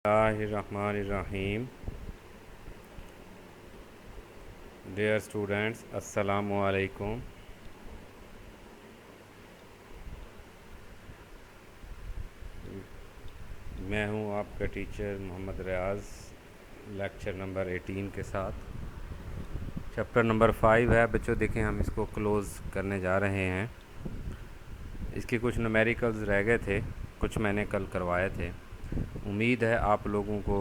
बिस्मिल्लाहिर्रहमानिर्रहीम। Dear students, अस्सलामु अलैकुम। मैं हूं आपका टीचर मोहम्मद रियाज, लेक्चर नंबर 18 के साथ। चैप्टर नंबर 5 है बच्चों। देखें, हम इसको क्लोज़ करने जा रहे हैं। इसके कुछ न्यूमेरिकल्स रह गए थे, कुछ मैंने कल करवाए थे। उम्मीद है आप लोगों को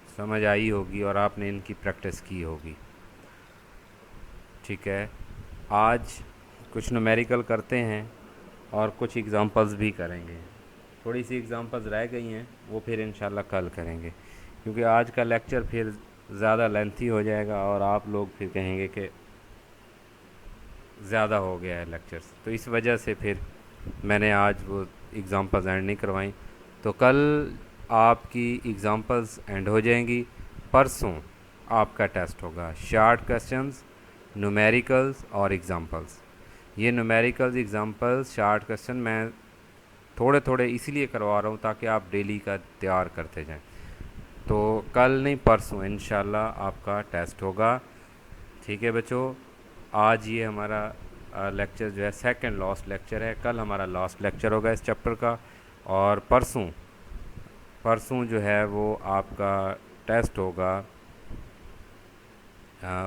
समझ आई होगी और आपने इनकी प्रैक्टिस की होगी। ठीक है, आज कुछ न्यूमेरिकल करते हैं और कुछ एग्ज़ाम्पल्स भी करेंगे। थोड़ी सी एग्ज़ाम्पल्स रह गई हैं, वो फिर इंशाल्लाह कल करेंगे, क्योंकि आज का लेक्चर फिर ज़्यादा लेंथी हो जाएगा और आप लोग फिर कहेंगे कि ज़्यादा हो गया है लेक्चर्स। तो इस वजह से फिर मैंने आज वो एग्ज़ाम्पल्स एंड नहीं करवाई। तो कल आपकी एग्ज़ाम्पल्स एंड हो जाएंगी। परसों आपका टेस्ट होगा, शॉर्ट क्वेश्चंस, न्यूमेरिकल्स और एग्ज़ाम्पल्स। ये न्यूमेरिकल्स, एग्ज़ाम्पल्स, शॉर्ट क्वेश्चन मैं थोड़े थोड़े इसीलिए करवा रहा हूँ ताकि आप डेली का तैयार करते जाएं। तो कल नहीं, परसों इंशाल्लाह आपका टेस्ट होगा। ठीक है बच्चों, आज ये हमारा लेक्चर जो है सेकंड लास्ट लेक्चर है। कल हमारा लास्ट लेक्चर होगा इस चैप्टर का, और परसों परसों जो है वो आपका टेस्ट होगा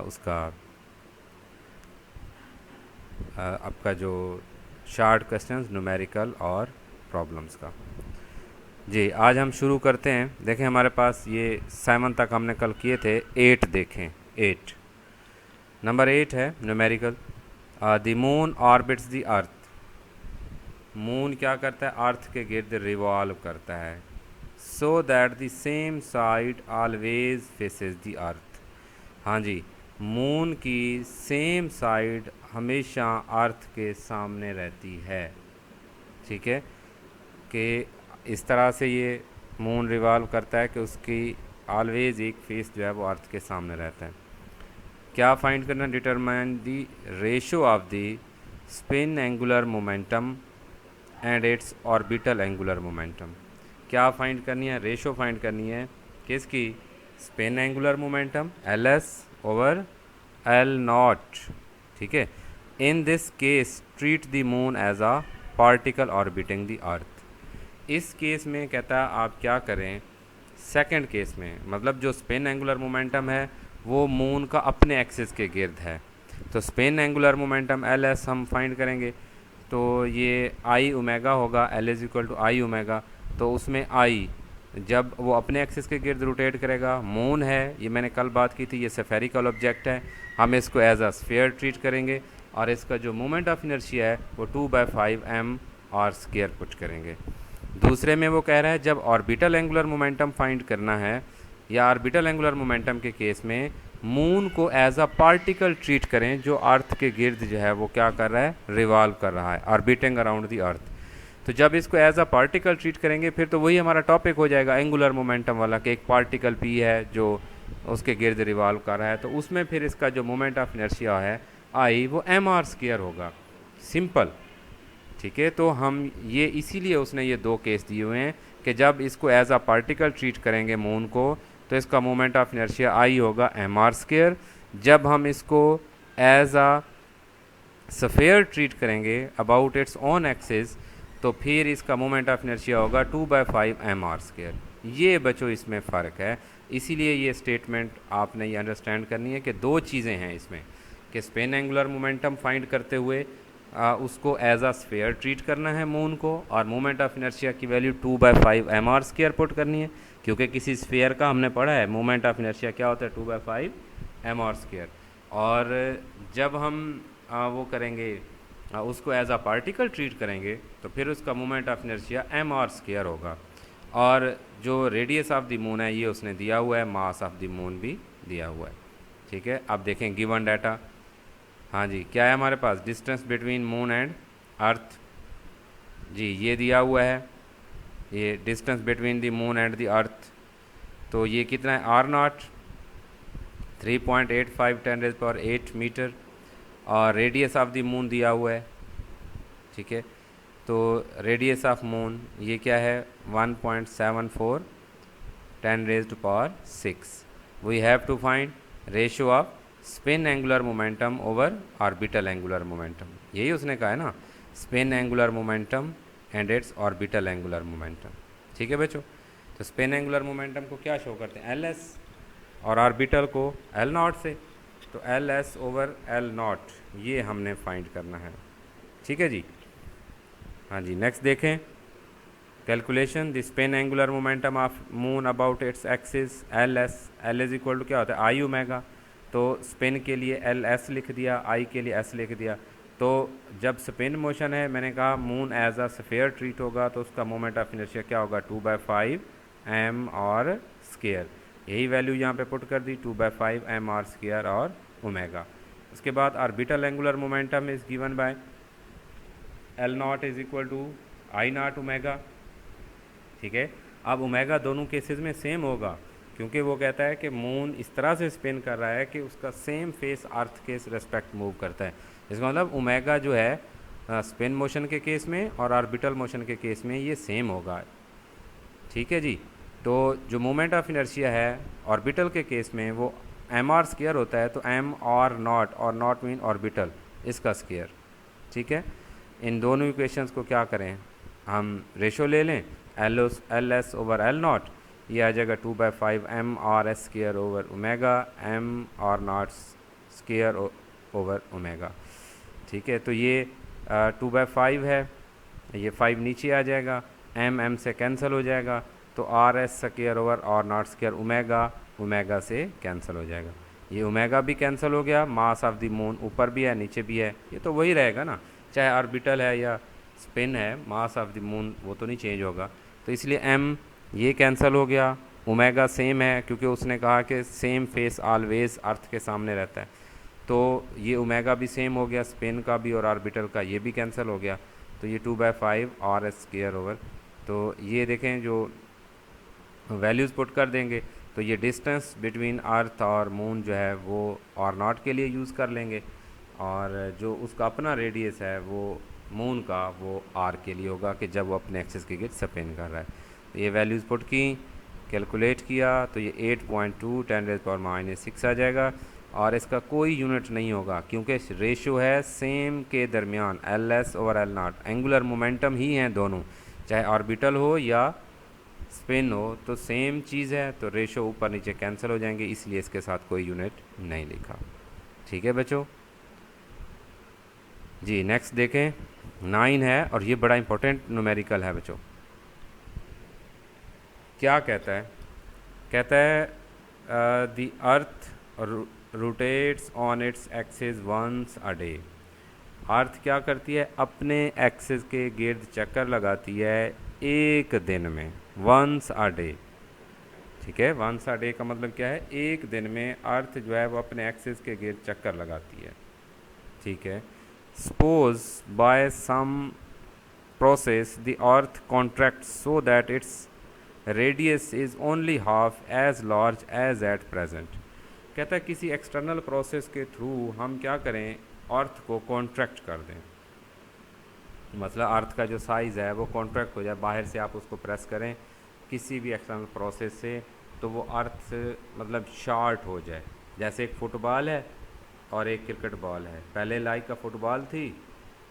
उसका आपका जो शॉर्ट क्वेश्चंस, न्यूमेरिकल और प्रॉब्लम्स का। जी, आज हम शुरू करते हैं। देखें, हमारे पास ये 7 तक हमने कल किए थे। 8 देखें, 8 नंबर 8 है numerical. The moon orbits the earth. Moon क्या करता है? अर्थ के गिर्द रिवॉल्व करता है। So that the same side always faces the earth. हाँ जी, मून की सेम साइड हमेशा अर्थ के सामने रहती है। ठीक है, कि इस तरह से ये मून रिवॉल्व करता है कि उसकी ऑलवेज एक फेस जो है वो अर्थ के सामने रहता है। क्या फाइंड करना? Determine the ratio of the spin angular momentum and its orbital angular momentum. क्या फाइंड करनी है? रेशो फाइंड करनी है। किसकी? Spin angular momentum L S over L naught. ठीक है, in this case treat the moon as a particle orbiting the earth. इस case में कहता है आप क्या करें, सेकंड केस में, मतलब जो स्पिन एंगुलर मोमेंटम है वो मून का अपने एक्सिस के गिर्द है। तो spin angular momentum L S हम फाइंड करेंगे, तो ये आई ओमेगा होगा, L is equal to I omega. तो उसमें आई जब वो अपने एक्सिस के गिर्द रोटेट करेगा, मून है, ये मैंने कल बात की थी, ये स्फेरिकल ऑब्जेक्ट है, हम इसको एज अ स्फीयर ट्रीट करेंगे और इसका जो मोमेंट ऑफ इनर्शिया है वो 2/5 m आर स्क्वायर पुट करेंगे। दूसरे में वो कह रहा है जब ऑर्बिटल एंगुलर मोमेंटम फाइंड करना है, या ऑर्बिटल एंगुलर मोमेंटम के केस में मून को एज अ पार्टिकल ट्रीट करें जो अर्थ के गिर्द जो है वो क्या कर रहा है? रिवॉल्व कर रहा है, ऑर्बिटिंग अराउंड द अर्थ। तो जब इसको एज अ पार्टिकल ट्रीट करेंगे फिर तो वही हमारा टॉपिक हो जाएगा एंगुलर मोमेंटम वाला, कि एक पार्टिकल पी है जो उसके गिर्द रिवॉल्व कर रहा है। तो उसमें फिर इसका जो मोमेंट ऑफ इनर्शिया है आई, वो एम आर स्क्वायर होगा, सिंपल। ठीक है, तो हम ये इसीलिए उसने ये दो केस दिए हुए हैं कि जब इसको एज अ पार्टिकल ट्रीट करेंगे मून को तो इसका मोमेंट ऑफ इनर्शिया आई होगा एम आर स्क्वायर। जब हम इसको एज अ स्फीयर ट्रीट करेंगे अबाउट इट्स ओन एक्सिस तो फिर इसका मोमेंट ऑफ इनर्शिया होगा 2/5 एम आर स्क्वायर। ये बच्चों इसमें फ़र्क है, इसीलिए ये स्टेटमेंट आपने ये अंडरस्टैंड करनी है कि दो चीज़ें हैं इसमें, कि स्पिन एंगुलर मोमेंटम फाइंड करते हुए उसको एज अ स्फीयर ट्रीट करना है मून को, और मोमेंट ऑफ इनर्शिया की value 2/5 M R square put करनी है, क्योंकि किसी स्फीयर का हमने पढ़ा है मोमेंट ऑफ इनर्शिया क्या होता है? 2/5 एम आर स्क्वायर। और जब हम वो करेंगे उसको एज अ पार्टिकल ट्रीट करेंगे तो फिर उसका moment of inertia M R square होगा। और जो रेडियस ऑफ द मून है ये उसने दिया हुआ है, मास ऑफ द मून भी दिया हुआ है। ठीक है, अब देखें गिवन डाटा। हाँ जी, क्या है हमारे पास? Distance between moon and earth. जी, ये दिया हुआ है, ये distance between the moon and the earth. तो ये कितना है? आर नॉट 3.85 10⁸ मीटर, और रेडियस ऑफ द मून दिया हुआ है। ठीक है, तो रेडियस ऑफ मून ये क्या है? 1.74 10⁻⁶. We have to find ratio of spin angular momentum over orbital angular momentum. यही उसने कहा है ना, spin angular momentum and its orbital angular momentum. ठीक है बच्चों, तो spin angular momentum को क्या शो करते हैं, ls, और ऑर्बिटल को एल नॉट से, तो L S over L naught ये हमने फाइंड करना है. ठीक है जी. हाँ जी, नेक्स्ट देखें. Calculation the spin angular momentum of moon about its axis L S. L is equal to क्या होता है, आई ओमेगा. तो स्पिन के लिए एल एस लिख दिया, आई के लिए एस लिख दिया. तो जब स्पिन मोशन है, मैंने कहा moon as a sphere treat होगा, तो उसका मोमेंट ऑफ इनर्शिया क्या होगा, 2/5 एम और स्केयर. यही वैल्यू यहाँ पे पुट कर दी, 2/5 एम आर स्केयर और ओमेगा. उसके बाद orbital angular momentum is given by L naught is equal to I naught omega. ठीक है. अब ओमेगा दोनों केसेस में सेम होगा, क्योंकि वो कहता है कि मून इस तरह से स्पिन कर रहा है कि उसका सेम फेस अर्थ के रेस्पेक्ट मूव करता है. इसका मतलब ओमेगा जो है स्पिन मोशन के केस में और ऑर्बिटल मोशन के केस में ये सेम होगा. ठीक है जी. तो जो मोमेंट ऑफ इनर्शिया है ऑर्बिटल के केस में वो एम आर स्केयर होता है, तो एम और नॉट मीन ऑर्बिटल, इसका स्केयर. ठीक है. इन दोनों इक्वेशंस को क्या करें, हम रेशो ले लें, L S over L naught, ये आ जाएगा 2/5 M R S square over omega, M R naught square over omega. ठीक है. तो ये 2/5 है, ये 5 नीचे आ जाएगा, एम से कैंसिल हो जाएगा, तो R S square over R naught square omega से कैंसिल हो जाएगा. ये ओमेगा भी कैंसिल हो गया, मास ऑफ द मून ऊपर भी है नीचे भी है, ये तो वही रहेगा ना, चाहे ऑर्बिटल है या स्पिन है, मास ऑफ द मून वो तो नहीं चेंज होगा. तो इसलिए एम ये कैंसिल हो गया, ओमेगा सेम है क्योंकि उसने कहा कि सेम फेस ऑलवेज अर्थ के सामने रहता है, तो ये ओमेगा भी सेम हो गया, स्पिन का भी और ऑर्बिटल का, ये भी कैंसिल हो गया. तो ये 2/5 आर एस स्केयर ओवर. तो ये देखें जो वैल्यूज़ पुट कर देंगे, तो ये डिस्टेंस बिटवीन अर्थ और मून जो है वो आर नॉट के लिए यूज़ कर लेंगे, और जो उसका अपना रेडियस है वो मून का वो आर के लिए होगा कि जब वो अपने एक्सिस के गिर्द स्पिन कर रहा है. तो ये वैल्यूज़ पुट की, कैलकुलेट किया, तो ये 8.2 10⁻⁻6 आ जाएगा. और इसका कोई यूनिट नहीं होगा क्योंकि रेशो है सेम के दरमियान, L S over L naught. Angular momentum ही हैं दोनों, चाहे ऑर्बिटल हो या स्पिन हो, तो सेम चीज़ है, तो रेशो ऊपर नीचे कैंसिल हो जाएंगे, इसलिए इसके साथ कोई यूनिट नहीं लिखा. ठीक है बच्चों जी. नेक्स्ट देखें, 9 है और ये बड़ा इंपॉर्टेंट न्यूमेरिकल है बच्चों. क्या कहता है, कहता है the earth rotates on its axis once a day. Earth क्या करती है, अपने एक्सिस के गिर्द चक्कर लगाती है एक दिन में, वंस अ डे. ठीक है. वंस अ डे का मतलब क्या है, एक दिन में अर्थ जो है वो अपने एक्सिस के गिर्द चक्कर लगाती है. ठीक है. Suppose by some process the earth contract so that its radius is only half as large as at present. कहता है किसी एक्सटर्नल प्रोसेस के थ्रू हम क्या करें, अर्थ को कॉन्ट्रैक्ट कर दें, मतलब अर्थ का जो साइज़ है वो कॉन्ट्रैक्ट हो जाए, बाहर से आप उसको प्रेस करें किसी भी एक्सटर्नल प्रोसेस से, तो वो अर्थ मतलब शार्ट हो जाए. जैसे एक फुटबॉल है और एक क्रिकेट बॉल है, पहले लाइक का फुटबॉल थी,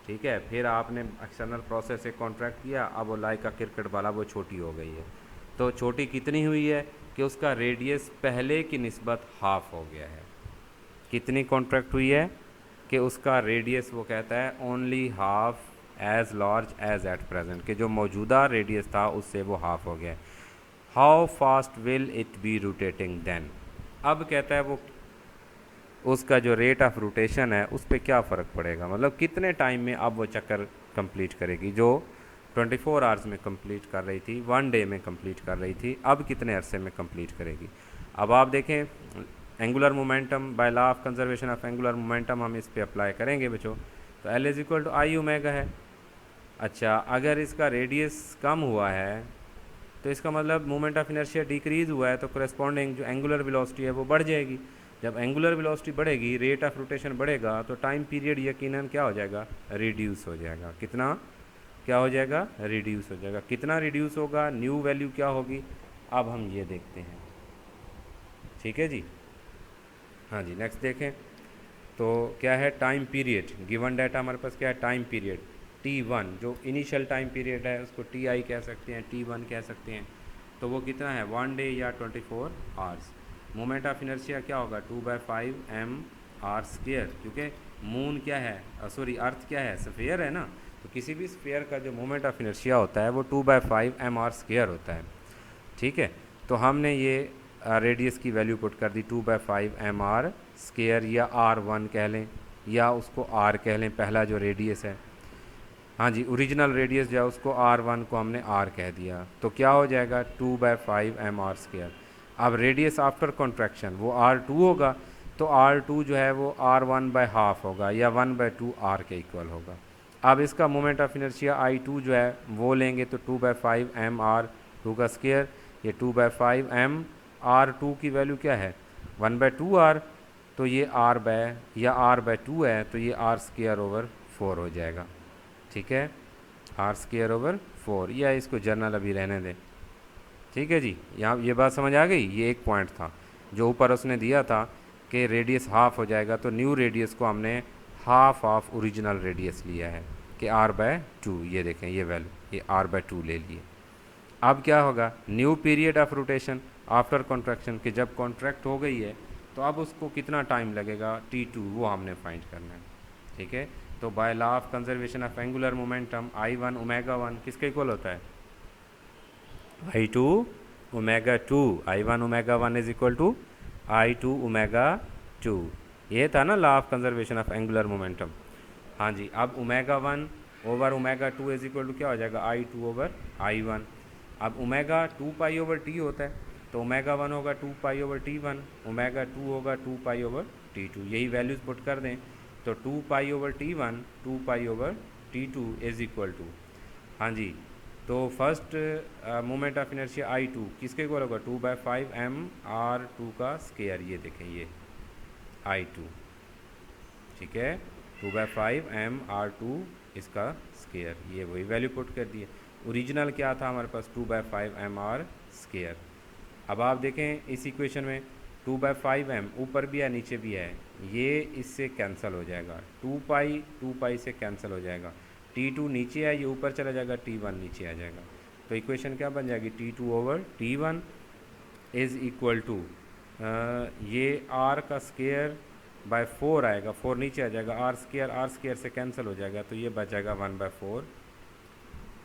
ठीक है, फिर आपने एक्सटर्नल प्रोसेस से कॉन्ट्रैक्ट किया, अब वो लाइक का क्रिकेट बॉल, अब वो छोटी हो गई है. तो छोटी कितनी हुई है कि उसका रेडियस पहले की निस्बत हाफ हो गया है. कितनी कॉन्ट्रैक्ट हुई है कि उसका रेडियस वो कहता है only half as large as at present, कि जो मौजूदा रेडियस था उससे वो हाफ हो गया. How fast will it be rotating then. अब कहता है वो उसका जो रेट ऑफ रोटेशन है उस पर क्या फ़र्क पड़ेगा, मतलब कितने टाइम में अब वो चक्कर कंप्लीट करेगी. जो 24 आवर्स में कंप्लीट कर रही थी, 1 डे में कंप्लीट कर रही थी, अब कितने अरसे में कंप्लीट करेगी. अब आप देखें angular momentum, by law of conservation of angular momentum हम इस पे अप्लाई करेंगे बच्चों. तो L is equal to I omega है. अच्छा, अगर इसका रेडियस कम हुआ है तो इसका मतलब मोमेंट ऑफ इनर्शिया डिक्रीज़ हुआ है, तो करस्पॉन्डिंग जो एंगुलर वेलोसिटी है वो बढ़ जाएगी. जब एंगुलर वेलोसिटी बढ़ेगी, रेट ऑफ रोटेशन बढ़ेगा, तो टाइम पीरियड यकीनन क्या हो जाएगा, रिड्यूस हो जाएगा. कितना क्या हो जाएगा, रिड्यूस हो जाएगा. कितना रिड्यूस होगा, न्यू वैल्यू क्या होगी, अब हम ये देखते हैं, ठीक है जी। हाँ जी, नेक्स्ट देखें तो क्या है, टाइम पीरियड। गिवन डाटा हमारे पास क्या है, टाइम पीरियड T1, जो इनिशियल टाइम पीरियड है उसको TI कह सकते हैं, T1 कह सकते हैं। तो वो कितना है, 1 डे या 24 आवर्स। मोमेंट ऑफ इनर्शिया क्या होगा, 2/5 mr², क्योंकि मून क्या है, सॉरी अर्थ क्या है, स्फीयर है ना। तो किसी भी स्फीयर का जो मोमेंट ऑफ इनर्शिया होता है वो 2/5 mr² होता है, ठीक है। तो हमने ये रेडियस की वैल्यू पुट कर दी 2/5 mr² या R1 कह लें या उसको R कह लें, पहला जो रेडियस है। हाँ जी, ओरिजिनल रेडियस जो है उसको R1 को हमने R कह दिया, तो क्या हो जाएगा 2/5 mr²। अब रेडियस आफ्टर कॉन्ट्रैक्शन वो R2 होगा, तो R2 जो है वो R1/2 होगा या 1/2 R के इक्वल होगा। अब इसका मोमेंट ऑफ इनर्शिया I2 जो है वो लेंगे तो 2/5 mr² का स्क्वायर, ये 2/5 mr² की वैल्यू क्या है 1/2 R, तो ये R/2 है, तो ये R²/4 हो जाएगा, ठीक है। R²/4, या इसको जर्नल अभी रहने दें, ठीक है जी। यहाँ ये बात समझ आ गई। ये एक पॉइंट था जो ऊपर उसने दिया था कि रेडियस हाफ हो जाएगा, तो न्यू रेडियस को हमने हाफ ऑफ ओरिजिनल रेडियस लिया है कि R/2, ये देखें ये वैल्यू, ये R/2 ले लिए। अब क्या होगा, new period of rotation after contraction, कि जब कॉन्ट्रैक्ट हो गई है तो अब उसको कितना टाइम लगेगा T2, वो हमने फाइंड करना है, ठीक है। तो bye law of conservation of angular momentum I1 ω1 किसके इक्वल होता है, I2 ω2। I1 ω1 is equal to I2 ω2। ये था ना law of conservation of angular momentum. हाँ जी, अब ω1 ओवर ω2 इज इक्वल टू क्या हो जाएगा, I2 ओवर I1। अब ओमेगा 2π/T होता है, तो ω1 होगा 2π/T1, ω2 होगा 2π/T2। यही वैल्यूज़ पुट कर दें तो 2π/T1 2π/T2 is equal to, हाँ जी, तो first moment of inertia I2 किसके इक्वल होगा 2/5 mr² का स्क्वायर, ये देखें ये I2, ठीक है, 2/5 mr² इसका स्क्वायर, ये वही वैल्यू पुट कर दिए। ओरिजिनल क्या था हमारे पास 2/5 mr²। अब आप देखें इस इक्वेशन में 2/5m ऊपर भी है नीचे भी है, ये इससे कैंसिल हो जाएगा, 2π से कैंसिल हो जाएगा, T2 नीचे है, ये ऊपर चला जाएगा, T1 नीचे आ जाएगा। तो इक्वेशन क्या बन जाएगी, T2/T1 इज़ इक्वल टू, ये R का स्क्वायर बाय 4 आएगा, 4 नीचे आ जाएगा, R² से कैंसिल हो जाएगा, तो ये बचेगा 1/4,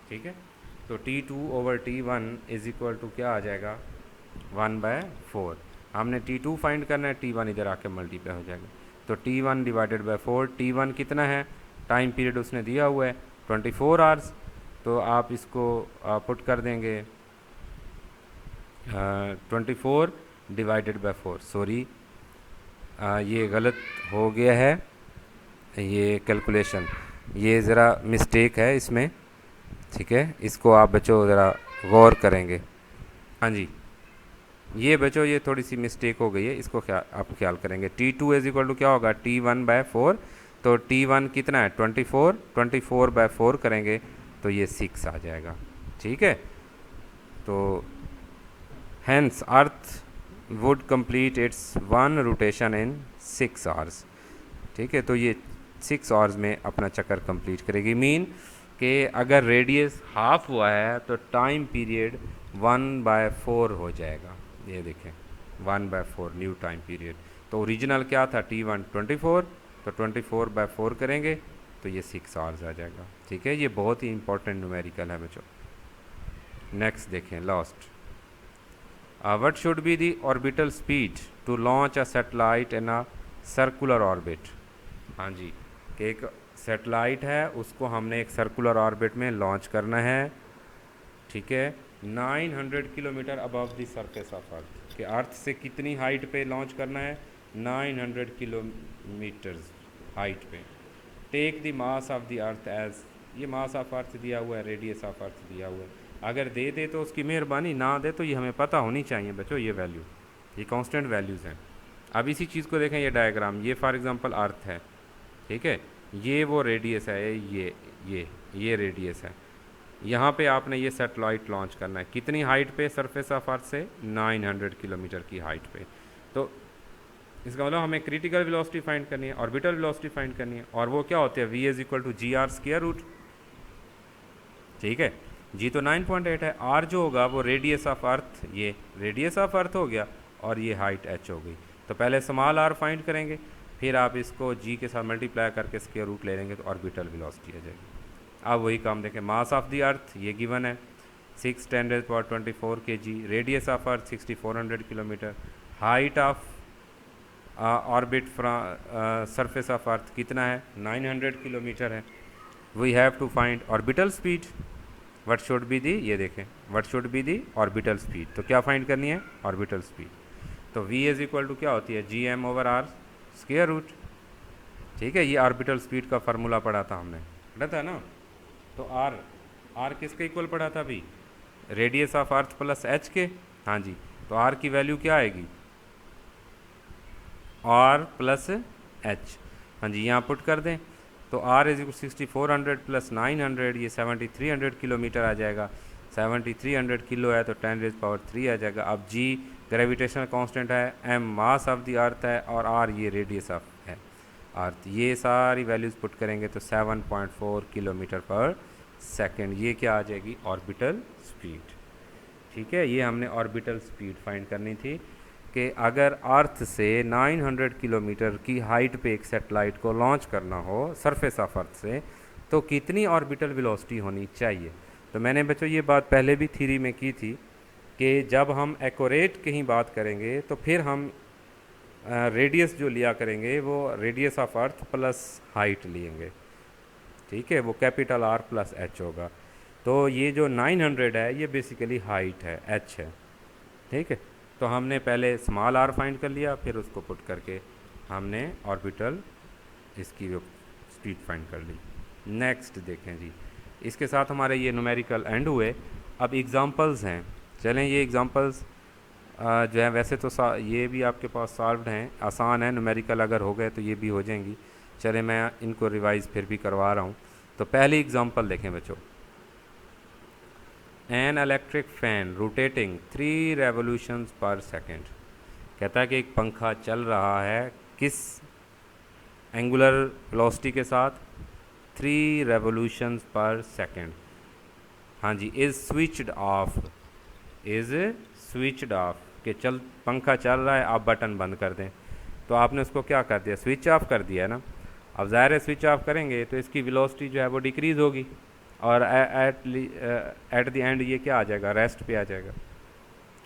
ठीक है। तो T2/T1 इज इक्वल टू क्या आ जाएगा 1/4। हमने T2 फाइंड करना है, T1 इधर आके मल्टीप्लाई हो जाएगा, तो T1 डिवाइडेड बाय 4। T1 कितना है, टाइम पीरियड उसने दिया हुआ है 24 आवर्स, तो आप इसको पुट कर देंगे 24 डिवाइडेड बाय 4, सॉरी ये गलत हो गया है, ये कैलकुलेशन, ये ज़रा मिस्टेक है इसमें, ठीक है, इसको आप बच्चों ज़रा गौर करेंगे। हाँ जी, ये बच्चों ये थोड़ी सी मिस्टेक हो गई है, इसको आप ख्याल करेंगे। T2 इज इक्वल टू क्या होगा T1/4, तो T1 कितना है 24/4 करेंगे तो ये 6 आ जाएगा, ठीक है। तो hence earth would complete its 1 rotation in 6 hours, ठीक है। तो ये 6 आवर्स में अपना चक्कर कंप्लीट करेगी। मीन कि अगर रेडियस हाफ हुआ है तो टाइम पीरियड 1/4 हो जाएगा, ये देखें 1/4 न्यू टाइम पीरियड। तो ओरिजिनल क्या था T1 24, तो 24/4 करेंगे तो ये 6 आवर्स आ जाएगा, ठीक है। ये बहुत ही इंपॉर्टेंट न्यूमेरिकल है बच्चों। नेक्स्ट देखें, last, what should be the orbital speed to launch a satellite in a circular orbit. हाँ जी, कि एक सैटेलाइट है उसको हमने एक सर्कुलर ऑर्बिट में लॉन्च करना है, ठीक है, 900 kilometre above the surface of अर्थ, कि अर्थ से कितनी हाइट पे लॉन्च करना है 900 किलोमीटर्स हाइट पे। Take the mass of the earth as, ये मास ऑफ अर्थ दिया हुआ है, रेडियस ऑफ अर्थ दिया हुआ है, अगर दे दे तो उसकी मेहरबानी, ना दे तो ये हमें पता होनी चाहिए बच्चों, ये वैल्यू, ये कांस्टेंट वैल्यूज़ हैं। अब इसी चीज़ को देखें, ये डायग्राम, ये फॉर एग्जांपल अर्थ है, ठीक है, ये वो रेडियस है, ये रेडियस है, यहाँ पे आपने ये सैटेलाइट लॉन्च करना है, कितनी हाइट पे? सरफेस ऑफ अर्थ से 900 किलोमीटर की हाइट पे। तो इसका मतलब हमें क्रिटिकल वेलोसिटी फाइंड करनी है, ऑर्बिटल वेलोसिटी फाइंड करनी है, और वो क्या होती है? v is equal to G R square root. ठीक है, जी तो 9.8 है, आर जो होगा वो रेडियस ऑफ अर्थ, ये रेडियस ऑफ अर्थ हो गया, और ये हाइट h हो गई। तो पहले स्मॉल आर फाइंड करेंगे, फिर आप इसको जी के साथ मल्टीप्लाई करके स्क्वायर रूट ले लेंगे तो ऑर्बिटल वेलोसिटी आ जाएगी। अब वही काम देखें, मास ऑफ द अर्थ ये गिवन है 6×10⁻24 kg, radius of earth 6400 kilometre, height of orbit surface of earth कितना है? 900 किलोमीटर है। We have to find orbital speed, what should be the, ये देखें, what should be the orbital speed. तो क्या find करनी है? Orbital speed. तो v इज इक्वल टू क्या होती है? G M over R square root. ठीक है, ये ऑर्बिटल स्पीड का फार्मूला पढ़ा था हमने, पढ़ा था ना। तो आर किसके इक्वल पढ़ा था अभी? Radius of earth plus H के। हाँ जी, तो आर की वैल्यू क्या आएगी? R plus H. हाँ जी, यहाँ पुट कर दें तो आर इज 6400 प्लस 900, ये 7300 किलोमीटर आ जाएगा। 7300 किलो है तो 10⁻³ आ जाएगा। अब जी ग्रेविटेशनल कांस्टेंट है, M mass of the earth है, और आर ये रेडियस ऑफ है अर्थ। ये सारी वैल्यूज़ पुट करेंगे तो 7.4 किलोमीटर पर सेकेंड, ये क्या आ जाएगी? Orbital speed. ठीक है, ये हमने ऑर्बिटल स्पीड फाइंड करनी थी कि अगर अर्थ से 900 किलोमीटर की हाइट पे एक सैटेलाइट को लॉन्च करना हो सरफेस ऑफ अर्थ से, तो कितनी ऑर्बिटल वेलोसिटी होनी चाहिए। तो मैंने बच्चों ये बात पहले भी थ्योरी में की थी कि जब हम एक्यूरेट कहीं बात करेंगे तो फिर हम रेडियस जो लिया करेंगे वो radius of earth plus height लेंगे। ठीक है, वो कैपिटल आर प्लस एच होगा। तो ये जो 900 है ये बेसिकली हाइट है, एच है। ठीक है, तो हमने पहले स्मॉल आर फाइंड कर लिया, फिर उसको पुट करके हमने ऑर्बिटल इसकी स्पीड फाइंड कर ली। नेक्स्ट देखें जी, इसके साथ हमारे ये न्यूमेरिकल एंड हुए। अब एग्जांपल्स हैं, चलें ये एग्जांपल्स जो है वैसे तो ये भी आपके पास सॉल्व्ड हैं, आसान है, न्यूमेरिकल अगर हो गए तो ये भी हो जाएंगी। चलें मैं इनको रिवाइज़ फिर भी करवा रहा हूँ। तो पहली एग्जांपल देखें बच्चों, an electric fan rotating 3 revolutions पर सेकेंड। कहता है कि एक पंखा चल रहा है किस एंगुलर वेलोसिटी के साथ? 3 रेवोल्यूशंस पर सेकेंड। हाँ जी, is switched off, is switched off, कि चल पंखा चल रहा है, आप बटन बंद कर दें। तो आपने उसको क्या कर दिया? स्विच ऑफ कर दिया है ना। अब ज़ाहिर है स्विच ऑफ करेंगे तो इसकी वेलोसिटी जो है वो डिक्रीज़ होगी, और एट द एंड ये क्या आ जाएगा? रेस्ट पे आ जाएगा।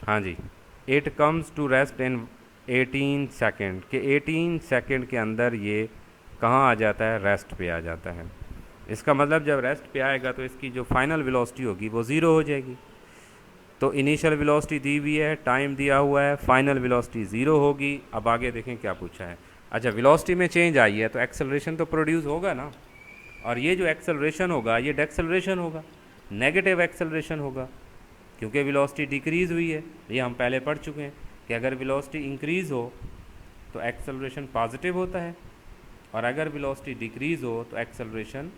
हाँ जी, it comes to rest in 18 second, के 18 सेकेंड के अंदर ये कहाँ आ जाता है? रेस्ट पे आ जाता है। इसका मतलब जब रेस्ट पे आएगा तो इसकी जो फाइनल वेलोसिटी होगी वो ज़ीरो हो जाएगी। तो इनिशियल वेलोसिटी दी हुई है, टाइम दिया हुआ है, फाइनल वेलोसिटी ज़ीरो होगी। अब आगे देखें क्या पूछा है। अच्छा, वेलोसिटी में चेंज आई है तो एक्सेलरेशन तो प्रोड्यूस होगा ना, और ये जो एक्सेलरेशन होगा ये डेक्सेलरेशन होगा, नेगेटिव एक्सेलरेशन होगा, क्योंकि वेलोसिटी डिक्रीज़ हुई है। ये हम पहले पढ़ चुके हैं कि अगर वेलोसिटी इंक्रीज़ हो तो एक्सेलरेशन पॉजिटिव होता है, और अगर वेलोसिटी डिक्रीज़ हो तो एक्सेलरेशन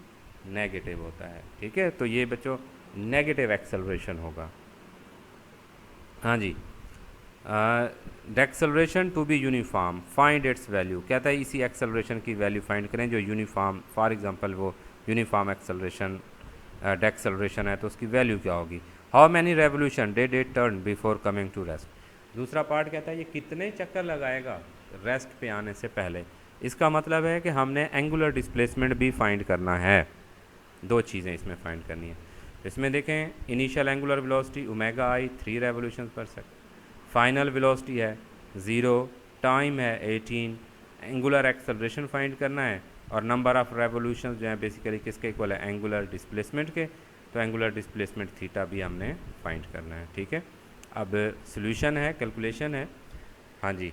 नेगेटिव होता है। ठीक है, तो ये बच्चों नेगेटिव एक्सेलरेशन होगा। हाँ जी, deceleration to be uniform, find its value. कहता है इसी एक्सेलरेशन की वैल्यू फाइंड करें जो यूनिफॉर्म, फॉर एग्जांपल वो यूनिफॉर्म एक्सेलरेशन डेक्सेलरेशन है तो उसकी वैल्यू क्या होगी। How many revolution did it turn before coming to rest. दूसरा पार्ट कहता है ये कितने चक्कर लगाएगा रेस्ट पे आने से पहले। इसका मतलब है कि हमने एंगुलर डिस्प्लेसमेंट भी फाइंड करना है। दो चीज़ें इसमें फाइंड करनी है। इसमें देखें, इनिशियल एंगुलर वेलोसिटी ओमेगा आई 3 रेवोल्यूशन पर सेकंड, फाइनल वेलोसिटी है 0, टाइम है 18, एंगुलर एक्सेलरेशन फाइंड करना है, और नंबर ऑफ़ रेवोल्यूशन जो है बेसिकली किसके इक्वल है? एंगुलर डिस्प्लेसमेंट के। तो एंगुलर डिस्प्लेसमेंट थीटा भी हमने फाइंड करना है। ठीक है, अब सॉल्यूशन है, कैलकुलेशन है। हाँ जी,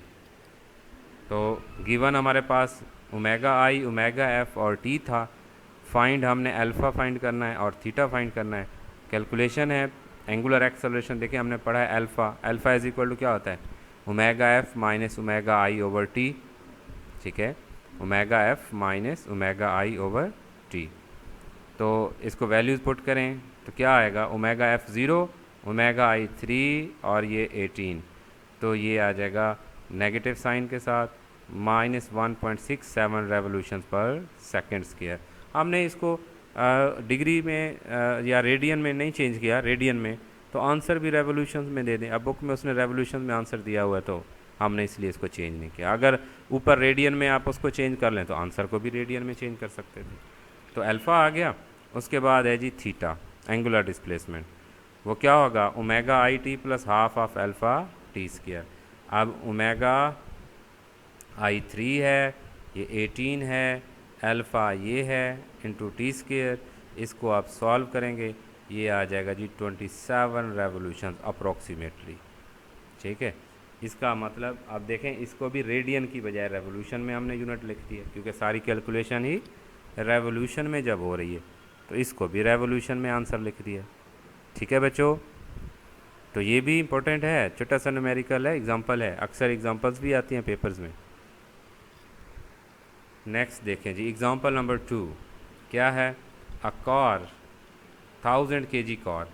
तो गिवन हमारे पास ओमेगा आई, ओमेगा एफ और टी था। फाइंड हमने अल्फ़ा फाइंड करना है और थीटा फाइंड करना है। कैलकुलेशन है एंगुलर एक्सेलरेशन, देखिए हमने पढ़ा है alpha, alpha is equal to क्या होता है? Omega F minus omega I over T. ठीक है, omega F minus omega I over T. तो इसको वैल्यूज़ पुट करें तो क्या आएगा, ओमेगा F0, ओमेगा I3 और ये 18, तो ये आ जाएगा नेगेटिव साइन के साथ -1.67 रेवोल्यूशन पर सेकेंड स्क्वायर। हमने इसको डिग्री में या रेडियन में नहीं चेंज किया, रेडियन में, तो आंसर भी रेवोल्यूशन में दे दें। अब बुक में उसने रेवोल्यूशन में आंसर दिया हुआ है तो हमने इसलिए इसको चेंज नहीं किया। अगर ऊपर रेडियन में आप उसको चेंज कर लें तो आंसर को भी रेडियन में चेंज कर सकते थे। तो अल्फ़ा आ गया। उसके बाद है जी थीटा, एंगुलर डिस्प्लेसमेंट, वो क्या होगा, omega I t plus half of alpha T square. अब ओमेगा I3 है, ये 18 है, अल्फ़ा ये है इंटू टी स्क्वायर, इसको आप सॉल्व करेंगे, ये आ जाएगा जी 27 रेवोल्यूशन अप्रॉक्सीमेटली। ठीक है, इसका मतलब आप देखें, इसको भी रेडियन की बजाय रेवोल्यूशन में हमने यूनिट लिख दी है, क्योंकि सारी कैलकुलेशन ही रेवोल्यूशन में जब हो रही है तो इसको भी रेवोल्यूशन में आंसर लिख दिया। ठीक है बच्चों, तो ये भी इम्पोर्टेंट है, छोटा सा न्यूमेरिकल है, एग्जांपल है, अक्सर एग्जांपल्स भी आती हैं पेपर्स में। नेक्स्ट देखें जी, एग्जांपल नंबर 2 क्या है, अ कार 1000 kg कार।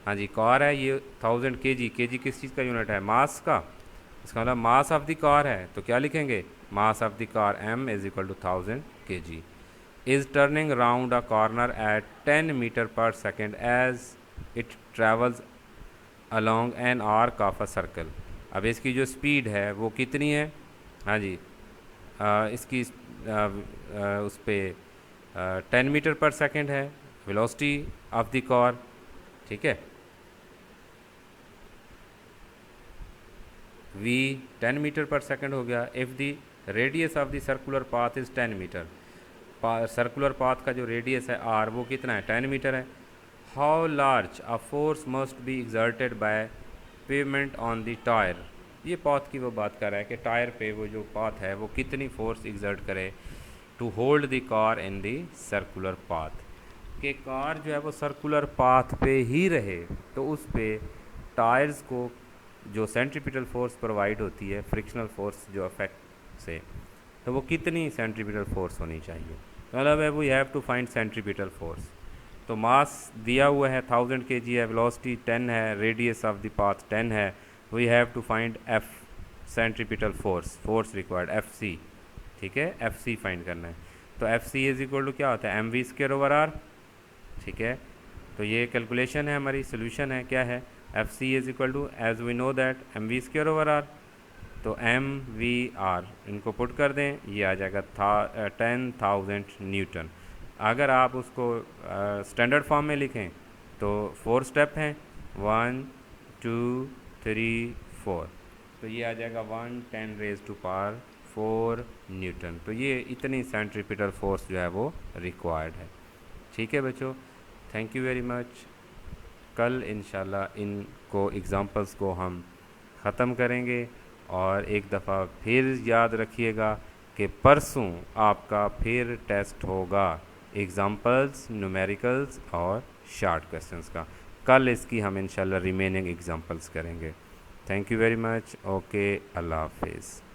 हाँ जी, कार है ये 1000 kg, kg किस चीज़ का यूनिट है, मास का। इसका मतलब मास ऑफ द कार है, तो क्या लिखेंगे, mass of the car m is equal to 1000 kg, is turning round a corner at 10 metre per second as it travels along an arc of a circle. अब इसकी जो स्पीड है वो कितनी है, हाँ जी, इसकी उस पर 10 मीटर पर सेकेंड है वेलोसिटी ऑफ द कार। ठीक है, v 10 मीटर पर सेकेंड हो गया। If the radius of the circular path is 10 metre, circular path का जो रेडियस है r वो कितना है, 10 मीटर है। How large a force must be exerted by pavement on the tyre, ये पाथ की वो बात कर रहा है कि टायर पे वो जो पाथ है वो कितनी फोर्स एग्जर्ट करे to hold the car in the circular path, कि कार जो है वो सर्कुलर पाथ पे ही रहे, तो उस पे टायर्स को जो सेंट्रीपिटल फोर्स प्रोवाइड होती है, फ्रिक्शनल फोर्स जो अफेक्ट से, तो वो कितनी सेंट्रीपिटल फोर्स होनी चाहिए। मतलब है we have to find centripetal force. तो मास दिया हुआ है 1000 kg है, वेलोसिटी 10 है, रेडियस ऑफ द पाथ 10 है, we have to find F, centripetal force, force required FC। ठीक है, FC फाइंड करना है। तो FC इज इक्वल टू क्या होता है, mv स्क्वायर ओवर r। ठीक है, तो ये कैलकुलेशन है, हमारी सोल्यूशन है, क्या है, FC is equal to, as we know that mv square over r, तो mvr इनको पुट कर दें, ये आ जाएगा 10,000 न्यूटन। अगर आप उसको स्टैंडर्ड फॉर्म में लिखें तो 4 स्टेप हैं, 1 2 3 4, तो ये आ जाएगा 1×10⁴ न्यूटन। तो ये इतनी सेंट्रीपिटल फोर्स जो है वो रिक्वायर्ड है। ठीक है बच्चों, थैंक यू वेरी मच। कल इंशाल्लाह इनको एग्ज़ाम्पल्स को हम ख़त्म करेंगे, और एक दफ़ा फिर याद रखिएगा कि परसों आपका फिर टेस्ट होगा एग्ज़ाम्पल्स, न्यूमेरिकल्स और शॉर्ट क्वेश्चंस का। कल इसकी हम इंशाल्लाह रिमेनिंग एग्ज़ाम्पल्स करेंगे। Thank you very much. Okay, अल्लाह हाफिज़।